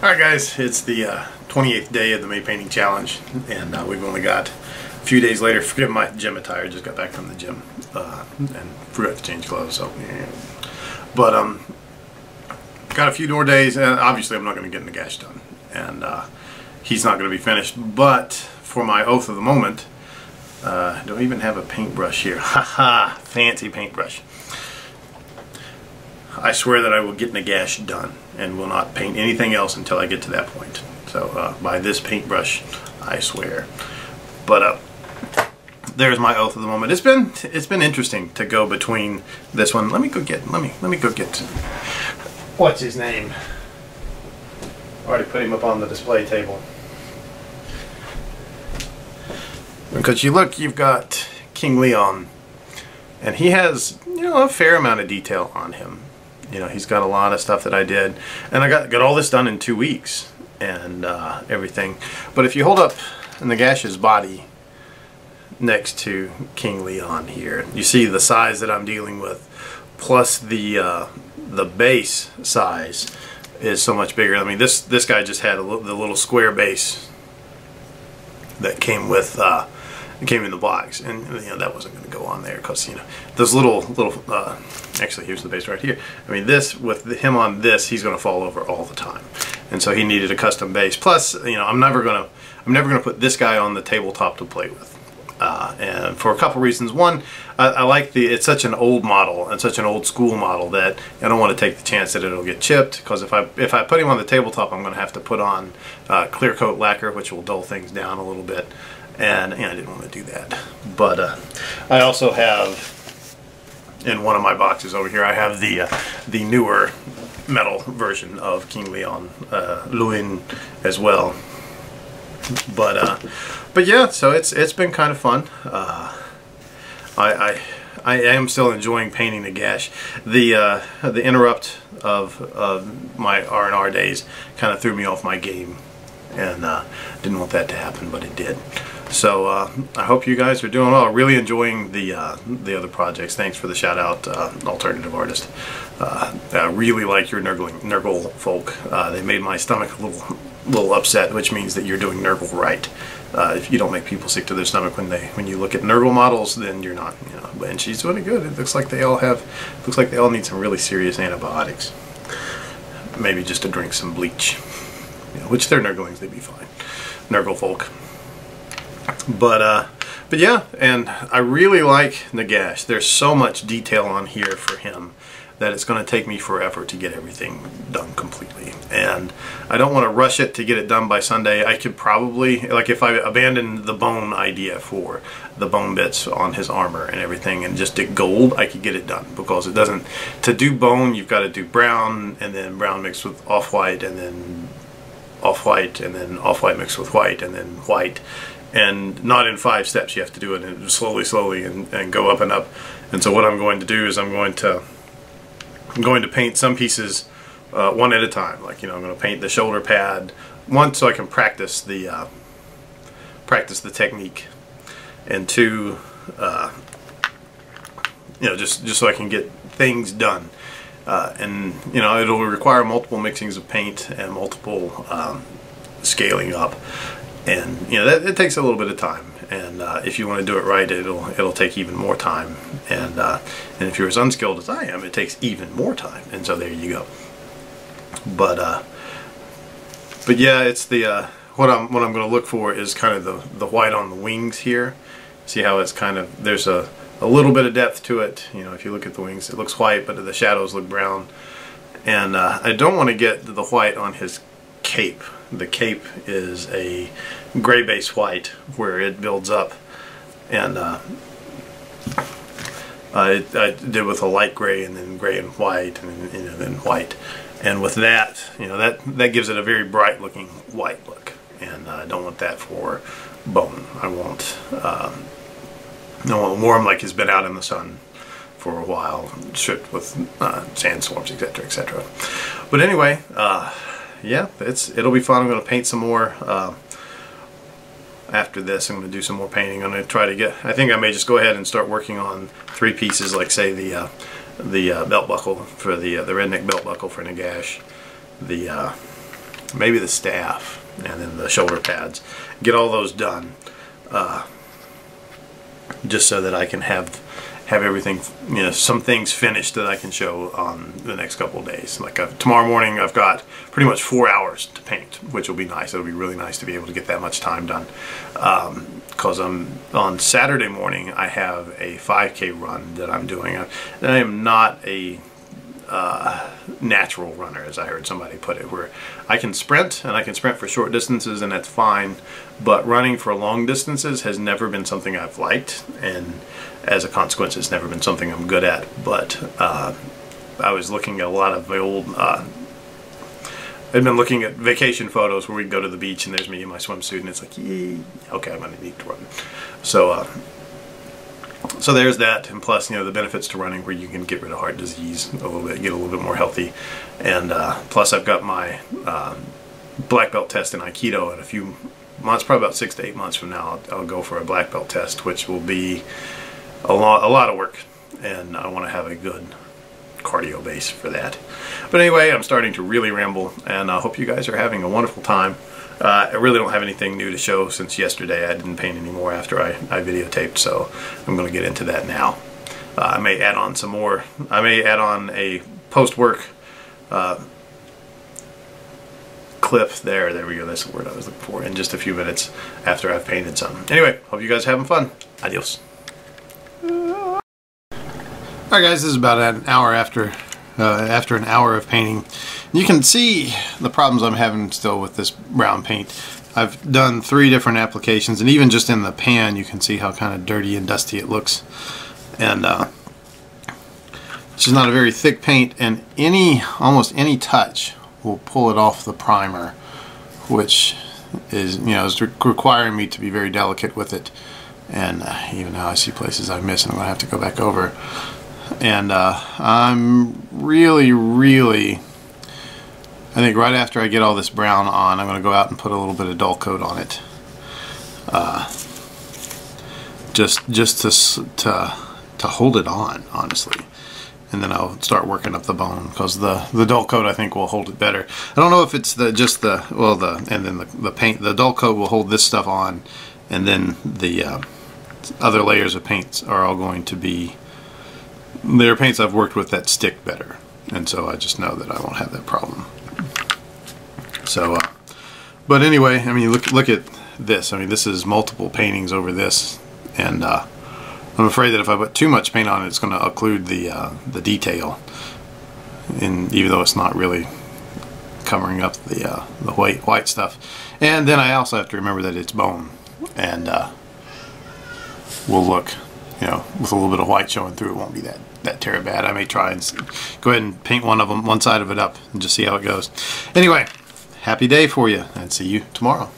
Alright guys, it's the 28th day of the May Painting Challenge, and we've only got a few days later. Forget my gym attire, just got back from the gym and forgot to change clothes, so yeah. But got a few more days, and obviously I'm not going to get Nagash done, and he's not going to be finished. But for my oath of the moment, I don't even have a paintbrush here. Haha, fancy paintbrush. I swear that I will get Nagash done and will not paint anything else until I get to that point. So by this paintbrush, I swear. But there's my oath of the moment. It's been interesting to go between this one. Let me go get what's his name? Already put him up on the display table. Because you look, you've got King Leon, and he has, you know, a fair amount of detail on him. You know, he's got a lot of stuff that I did, and I got all this done in 2 weeks and everything. But if you hold up Nagash's body next to King Leon here, you see the size that I'm dealing with, plus the base size is so much bigger. I mean, this guy just had the little square base that came with came in the box, and you know that wasn't going to go on there because, you know, those little actually here's the base right here. I mean, this with him on this, he's going to fall over all the time, and so he needed a custom base. Plus, you know, I'm never gonna put this guy on the tabletop to play with, and for a couple reasons. One, I like it's such an old model and such an old school model that I don't want to take the chance that it'll get chipped, because if I put him on the tabletop, I'm going to have to put on clear coat lacquer, which will dull things down a little bit. And I didn't want to do that. But I also have, in one of my boxes over here, I have the newer metal version of King Leon, Luin as well. But yeah, so it's been kind of fun. I am still enjoying painting Nagash. The interrupt of my R&R days kind of threw me off my game, and didn't want that to happen, but it did. So I hope you guys are doing well. Really enjoying the other projects. Thanks for the shout out, alternative artist. I really like your Nurgle folk. They made my stomach a little upset, which means that you're doing Nurgle right. If you don't make people sick to their stomach when you look at Nurgle models, then you're not. You know, and she's doing good. It looks like they all need some really serious antibiotics. Maybe just to drink some bleach. You know, which they're Nurglings, they'd be fine. Nurgle folk. But yeah, and I really like Nagash. There's so much detail on here for him that it's going to take me forever to get everything done completely. And I don't want to rush it to get it done by Sunday. I could probably, like, if I abandoned the bone idea for the bone bits on his armor and everything and just did gold, I could get it done, because it doesn't, to do bone you've got to do brown, and then brown mixed with off-white, and then off-white, and then off-white mixed with white, and then white. And not in 5 steps. You have to do it slowly, and go up and up. And so what I'm going to do is I'm going to paint some pieces one at a time. Like, you know, I'm going to paint the shoulder pad once so I can practice the technique, and two, you know, just so I can get things done. And you know, it'll require multiple mixings of paint and multiple scaling up. And you know, it takes a little bit of time, and if you want to do it right, it'll take even more time. And if you're as unskilled as I am, it takes even more time. And so there you go. But yeah, it's the what I'm going to look for is kind of the white on the wings here. See how it's kind of, there's a little bit of depth to it. You know, if you look at the wings, it looks white, but the shadows look brown. And I don't want to get the white on his cape. The cape is a gray base white where it builds up, and I did with a light gray, and then gray and white, and then white, and with that, you know, that gives it a very bright looking white look, and I don't want that for bone. I want warm, like he's been out in the sun for a while, stripped with sandstorms, etc., etc. But anyway, yeah, it'll be fun. I'm going to paint some more after this. I'm going to do some more painting. I'm going to try to get, I think I may just go ahead and start working on 3 pieces, like say the belt buckle for the redneck belt buckle for Nagash, the maybe the staff, and then the shoulder pads. Get all those done, just so that I can have everything, you know, some things finished that I can show on the next couple of days. Like tomorrow morning I've got pretty much 4 hours to paint, which will be nice. It'll be really nice to be able to get that much time done, because on Saturday morning I have a 5K run that I'm doing. I am not a natural runner, as I heard somebody put it, where I can sprint, and I can sprint for short distances, and that's fine, but running for long distances has never been something I've liked, and as a consequence it's never been something I'm good at. But I was looking at a lot of my old I've been looking at vacation photos where we go to the beach and there's me in my swimsuit, and it's like, yee, okay, I'm gonna need to run. So there's that, and plus, you know, the benefits to running where you can get rid of heart disease a little bit, get a little bit more healthy, and plus I've got my black belt test in Aikido in a few months, probably about 6 to 8 months from now. I'll go for a black belt test, which will be a lot of work, and I want to have a good cardio base for that. But anyway, I'm starting to really ramble, and I hope you guys are having a wonderful time. I really don't have anything new to show since yesterday. I didn't paint anymore after I videotaped, so I'm going to get into that now. I may add on some more. I may add on a post-work clip there. There we go. That's the word I was looking for. In just a few minutes after I've painted some. Anyway, hope you guys are having fun. Adios. Alright guys, this is about an hour after an hour of painting. You can see the problems I'm having still with this brown paint. I've done 3 different applications, and even just in the pan you can see how kind of dirty and dusty it looks. And it's just not a very thick paint, and almost any touch will pull it off the primer, which is, you know, is requiring me to be very delicate with it. And even now I see places I've missed, and I'm going to have to go back over. And I'm really, I think right after I get all this brown on, I'm going to go out and put a little bit of dull coat on it, just to hold it on, honestly. And then I'll start working up the bone, because the dull coat I think will hold it better. I don't know if it's and then the paint, the dull coat will hold this stuff on, and then the other layers of paints are all going to be, they're paints I've worked with that stick better, and so I just know that I won't have that problem. So, but anyway, I mean, look at this. I mean, this is multiple paintings over this, and I'm afraid that if I put too much paint on it, it's going to occlude the detail, and even though it's not really covering up the white stuff. And then I also have to remember that it's bone, and will look, you know, with a little bit of white showing through, it won't be that terribly bad. I may try and go ahead and paint one side of it up and just see how it goes. Anyway, happy day for you, and see you tomorrow.